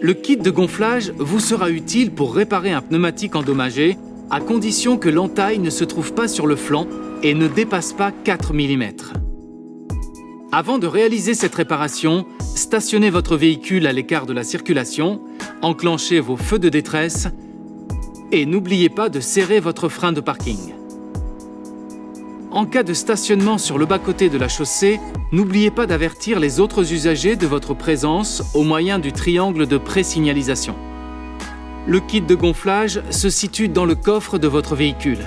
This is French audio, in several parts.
Le kit de gonflage vous sera utile pour réparer un pneumatique endommagé à condition que l'entaille ne se trouve pas sur le flanc et ne dépasse pas 4 mm. Avant de réaliser cette réparation, stationnez votre véhicule à l'écart de la circulation, enclenchez vos feux de détresse et n'oubliez pas de serrer votre frein de parking. En cas de stationnement sur le bas-côté de la chaussée, n'oubliez pas d'avertir les autres usagers de votre présence au moyen du triangle de présignalisation. Le kit de gonflage se situe dans le coffre de votre véhicule.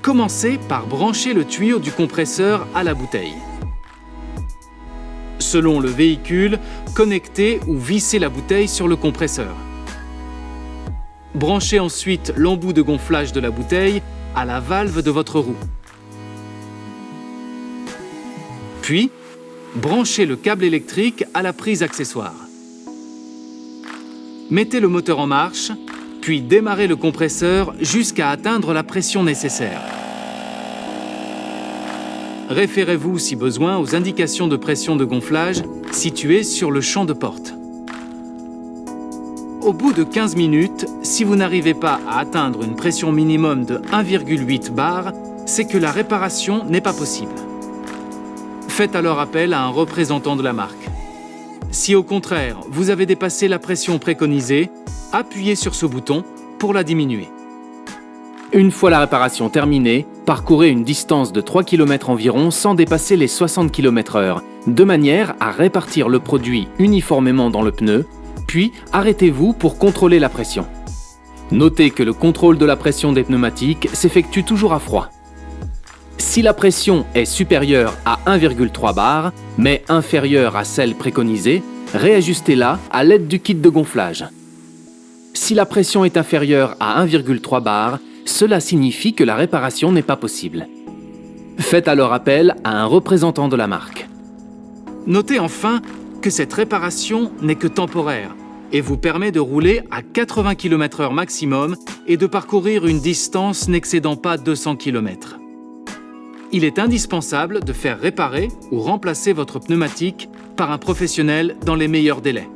Commencez par brancher le tuyau du compresseur à la bouteille. Selon le véhicule, connectez ou vissez la bouteille sur le compresseur. Branchez ensuite l'embout de gonflage de la bouteille à la valve de votre roue. Puis, branchez le câble électrique à la prise accessoire. Mettez le moteur en marche, puis démarrez le compresseur jusqu'à atteindre la pression nécessaire. Référez-vous, si besoin, aux indications de pression de gonflage situées sur le champ de porte. Au bout de 15 minutes, si vous n'arrivez pas à atteindre une pression minimum de 1,8 bar, c'est que la réparation n'est pas possible. Faites alors appel à un représentant de la marque. Si au contraire, vous avez dépassé la pression préconisée, appuyez sur ce bouton pour la diminuer. Une fois la réparation terminée, parcourez une distance de 3 km environ sans dépasser les 60 km/h, de manière à répartir le produit uniformément dans le pneu, puis arrêtez-vous pour contrôler la pression. Notez que le contrôle de la pression des pneumatiques s'effectue toujours à froid. Si la pression est supérieure à 1,3 bar, mais inférieure à celle préconisée, réajustez-la à l'aide du kit de gonflage. Si la pression est inférieure à 1,3 bar, cela signifie que la réparation n'est pas possible. Faites alors appel à un représentant de la marque. Notez enfin que cette réparation n'est que temporaire et vous permet de rouler à 80 km/h maximum et de parcourir une distance n'excédant pas 200 km. Il est indispensable de faire réparer ou remplacer votre pneumatique par un professionnel dans les meilleurs délais.